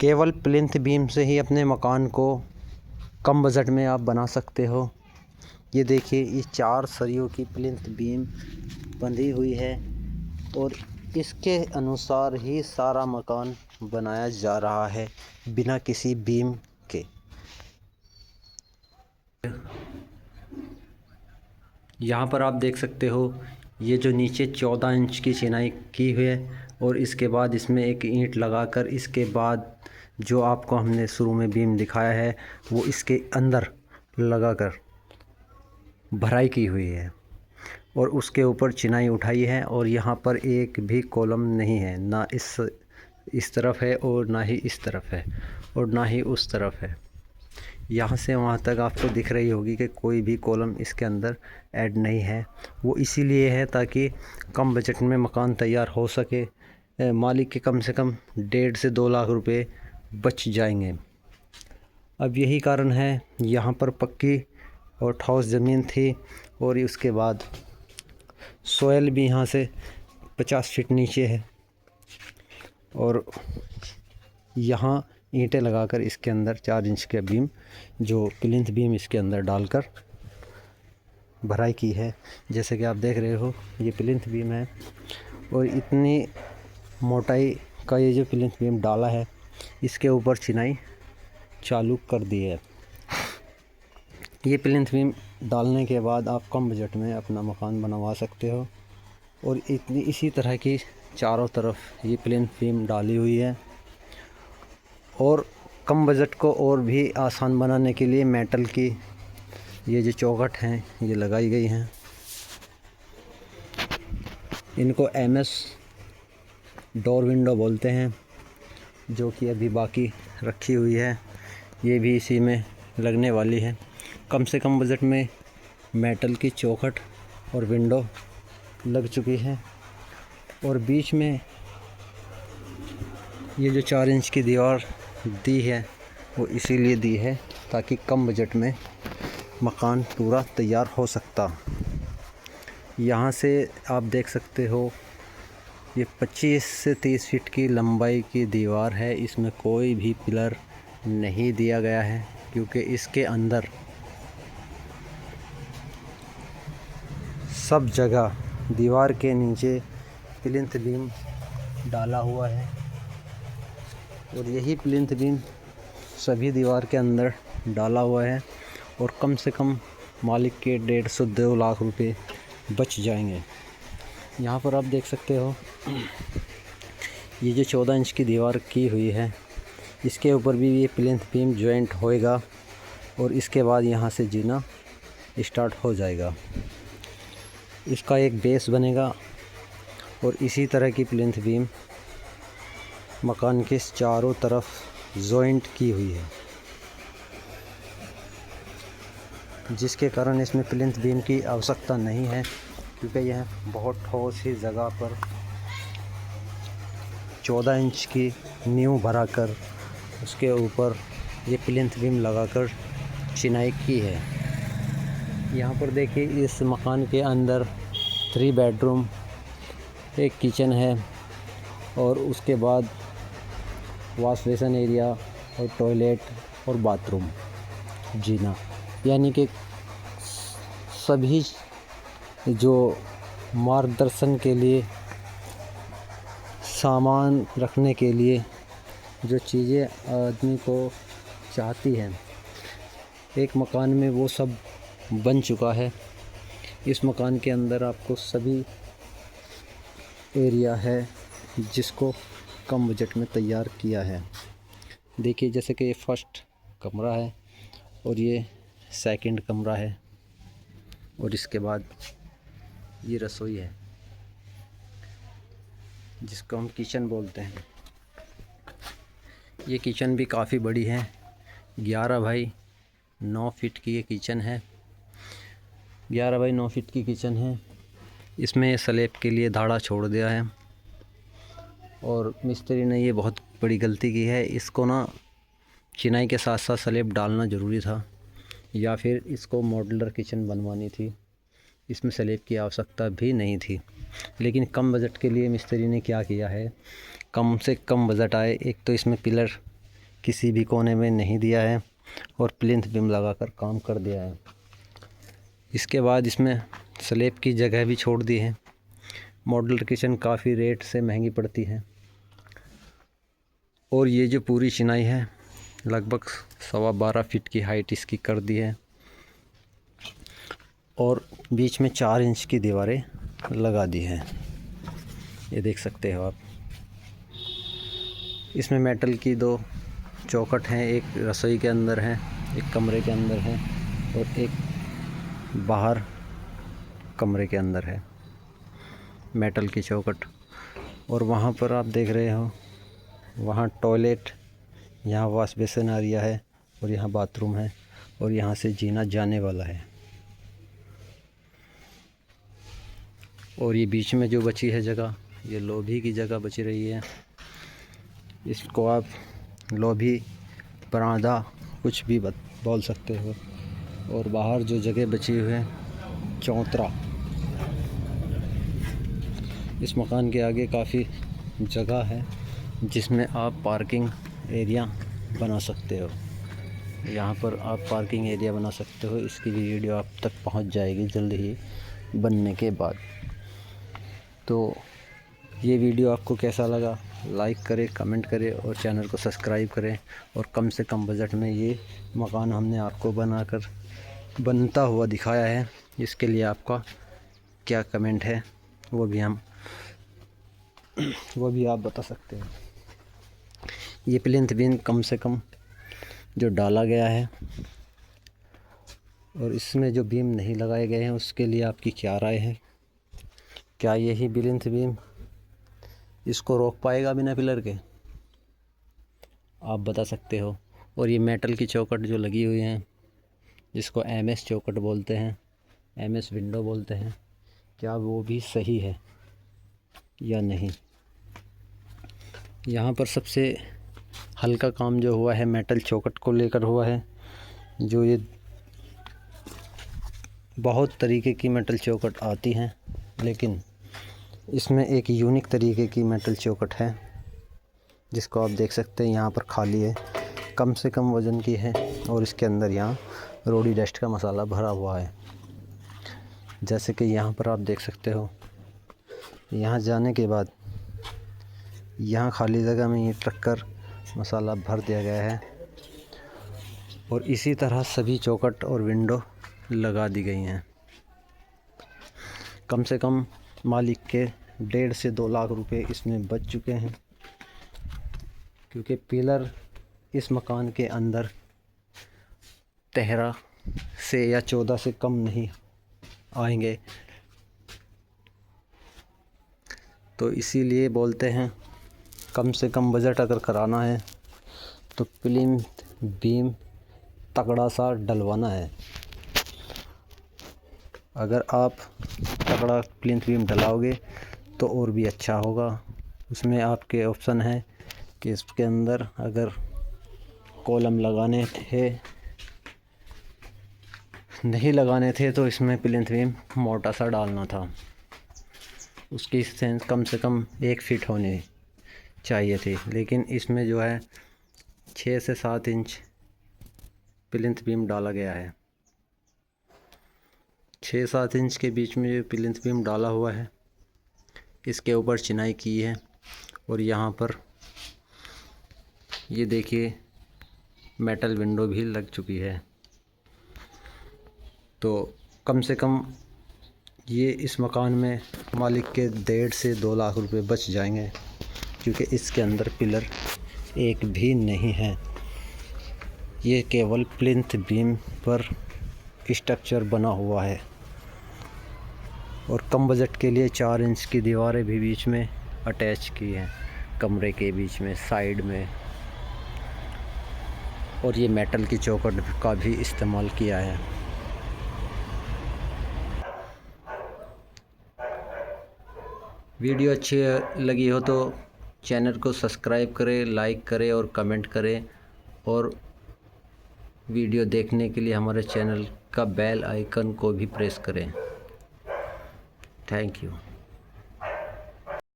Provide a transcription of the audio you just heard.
केवल plinth beam से ही अपने मकान को कम बजट में आप बना सकते हो। ये देखिए, ये 4 सरियों की प्लिंथ बीम बंधी हुई है और इसके अनुसार ही सारा मकान बनाया जा रहा है बिना किसी बीम के। यहाँ पर आप देख सकते हो, ये जो नीचे 14 इंच की चिनाई की हुई है और इसके बाद इसमें एक ईंट लगाकर इसके बाद जो आपको हमने शुरू में बीम दिखाया है वो इसके अंदर लगाकर भराई की हुई है और उसके ऊपर चिनाई उठाई है। और यहाँ पर एक भी कॉलम नहीं है, ना इस तरफ है और ना ही इस तरफ है और ना ही उस तरफ है। यहाँ से वहाँ तक आपको दिख रही होगी कि कोई भी कॉलम इसके अंदर ऐड नहीं है। वो इसीलिए है ताकि कम बजट में मकान तैयार हो सके, मालिक के कम से कम 1.5 से 2 लाख रुपए बच जाएंगे। अब यही कारण है, यहाँ पर पक्की और ठोस ज़मीन थी और उसके बाद सोयल भी यहाँ से 50 फीट नीचे है और यहाँ ईंटें लगाकर इसके अंदर 4 इंच का बीम, जो प्लिंथ बीम इसके अंदर डालकर भराई की है। जैसे कि आप देख रहे हो, ये प्लिंथ बीम है और इतनी मोटाई का ये जो प्लिंथ बीम डाला है, इसके ऊपर चिनाई चालू कर दी है। ये प्लिंथ बीम डालने के बाद आप कम बजट में अपना मकान बनवा सकते हो और इसी तरह की चारों तरफ ये प्लिंथ बीम डाली हुई है। और कम बजट को और भी आसान बनाने के लिए मेटल की ये जो चौखट हैं ये लगाई गई हैं। इनको MS डोर विंडो बोलते हैं, जो कि अभी बाकी रखी हुई है। ये भी इसी में लगने वाली है। कम से कम बजट में मेटल की चौखट और विंडो लग चुकी है और बीच में ये जो 4 इंच की दीवार दी है वो इसीलिए दी है ताकि कम बजट में मकान पूरा तैयार हो सकता। यहाँ से आप देख सकते हो, ये 25 से 30 फीट की लंबाई की दीवार है। इसमें कोई भी पिलर नहीं दिया गया है क्योंकि इसके अंदर सब जगह दीवार के नीचे प्लिंथ बीम डाला हुआ है और यही प्लिंथ बीम सभी दीवार के अंदर डाला हुआ है और कम से कम मालिक के 1.5 से 2 लाख रुपए बच जाएंगे। यहाँ पर आप देख सकते हो, ये जो 14 इंच की दीवार की हुई है, इसके ऊपर भी ये प्लिंथ बीम जॉइंट होएगा और इसके बाद यहाँ से जीना स्टार्ट हो जाएगा। इसका एक बेस बनेगा और इसी तरह की प्लिंथ बीम मकान के चारों तरफ जॉइंट की हुई है, जिसके कारण इसमें प्लिंथ बीम की आवश्यकता नहीं है क्योंकि यह बहुत ठोस ही जगह पर 14 इंच की नींव भराकर उसके ऊपर ये प्लिंथ बीम लगाकर चिनाई की है। यहाँ पर देखिए, इस मकान के अंदर 3 बेडरूम, एक किचन है और उसके बाद वॉश बेसिन एरिया और टॉयलेट और बाथरूम, जीना, यानी कि सभी जो मार्गदर्शन के लिए, सामान रखने के लिए जो चीज़ें आदमी को चाहती हैं एक मकान में, वो सब बन चुका है। इस मकान के अंदर आपको सभी एरिया है जिसको कम बजट में तैयार किया है। देखिए, जैसे कि ये फर्स्ट कमरा है और ये सेकंड कमरा है और इसके बाद ये रसोई है जिसको हम किचन बोलते हैं। ये किचन भी काफ़ी बड़ी है, 11 बाई 9 फीट की ये किचन है। 11 बाई 9 फीट की किचन है। इसमें स्लैब के लिए धाड़ा छोड़ दिया है और मिस्त्री ने ये बहुत बड़ी गलती की है। इसको ना चिनाई के साथ साथ स्लैब डालना ज़रूरी था या फिर इसको मॉड्यूलर किचन बनवानी थी। इसमें स्लैब की आवश्यकता भी नहीं थी, लेकिन कम बजट के लिए मिस्त्री ने क्या किया है, कम से कम बजट आए, एक तो इसमें पिलर किसी भी कोने में नहीं दिया है और प्लिंथ बीम लगाकर काम कर दिया है। इसके बाद इसमें स्लैब की जगह भी छोड़ दी है। मॉड्यूलर किचन काफ़ी रेट से महंगी पड़ती है। और ये जो पूरी चिनाई है लगभग 12.25 फीट की हाइट इसकी कर दी है और बीच में 4 इंच की दीवारें लगा दी है। ये देख सकते हो आप। इसमें मेटल की 2 चौखट हैं, एक रसोई के अंदर है, एक कमरे के अंदर है और एक बाहर कमरे के अंदर है मेटल की चौखट। और वहाँ पर आप देख रहे हो, वहाँ टॉयलेट, यहाँ वॉश बेसिन एरिया है और यहाँ बाथरूम है और यहाँ से जीना जाने वाला है। और ये बीच में जो बची है जगह, ये लॉबी की जगह बची रही है। इसको आप लॉबी, बरामदा कुछ भी बोल सकते हो। और बाहर जो जगह बची हुई है चौतरा। इस मकान के आगे काफ़ी जगह है जिसमें आप पार्किंग एरिया बना सकते हो। यहाँ पर आप पार्किंग एरिया बना सकते हो। इसकी भी वीडियो आप तक पहुँच जाएगी जल्द ही बनने के बाद। तो ये वीडियो आपको कैसा लगा, लाइक करें, कमेंट करें और चैनल को सब्सक्राइब करें। और कम से कम बजट में ये मकान हमने आपको बनाकर बनता हुआ दिखाया है। इसके लिए आपका क्या कमेंट है वो भी आप बता सकते हैं। ये प्लिंथ बीम कम से कम जो डाला गया है और इसमें जो बीम नहीं लगाए गए हैं उसके लिए आपकी क्या राय है? क्या यही प्लिंथ बीम इसको रोक पाएगा बिना पिलर के? आप बता सकते हो। और ये मेटल की चौखट जो लगी हुई हैं, जिसको MS चौखट बोलते हैं, MS विंडो बोलते हैं, क्या वो भी सही है या नहीं? यहाँ पर सबसे हल्का काम जो हुआ है मेटल चौखट को लेकर हुआ है। जो ये बहुत तरीके की मेटल चौखट आती हैं, लेकिन इसमें एक यूनिक तरीके की मेटल चौखट है जिसको आप देख सकते हैं। यहाँ पर खाली है, कम से कम वज़न की है और इसके अंदर यहाँ रोडी डस्ट का मसाला भरा हुआ है। जैसे कि यहाँ पर आप देख सकते हो। यहाँ जाने के बाद यहाँ खाली जगह में ये रख कर मसाला भर दिया गया है और इसी तरह सभी चौखट और विंडो लगा दी गई हैं। कम से कम मालिक के 1.5 से 2 लाख रुपए इसमें बच चुके हैं, क्योंकि पिलर इस मकान के अंदर 13 से या 14 से कम नहीं आएंगे। तो इसीलिए बोलते हैं कम से कम बजट अगर कराना है तो प्लिंथ बीम तगड़ा सा डलवाना है। अगर आप तगड़ा प्लिंथ बीम डलाओगे तो और भी अच्छा होगा। उसमें आपके ऑप्शन है कि इसके अंदर अगर कॉलम लगाने थे, नहीं लगाने थे तो इसमें प्लिंथ बीम मोटा सा डालना था। उसकी सेंस कम से कम 1 फीट होनी चाहिए थी, लेकिन इसमें जो है 6 से 7 इंच प्लिंथ बीम डाला गया है। 6-7 इंच के बीच में जो प्लिंथ बीम डाला हुआ है, इसके ऊपर चिनाई की है और यहाँ पर ये देखिए मेटल विंडो भी लग चुकी है। तो कम से कम ये इस मकान में मालिक के 1.5 से 2 लाख रुपए बच जाएंगे, क्योंकि इसके अंदर पिलर एक भी नहीं है। ये केवल प्लिंथ बीम पर स्ट्रक्चर बना हुआ है और कम बजट के लिए 4 इंच की दीवारें भी बीच में अटैच की हैं, कमरे के बीच में, साइड में। और ये मेटल की चौखट का भी इस्तेमाल किया है। वीडियो अच्छी लगी हो तो चैनल को सब्सक्राइब करें, लाइक करें और कमेंट करें। और वीडियो देखने के लिए हमारे चैनल का बेल आइकन को भी प्रेस करें। Thank you.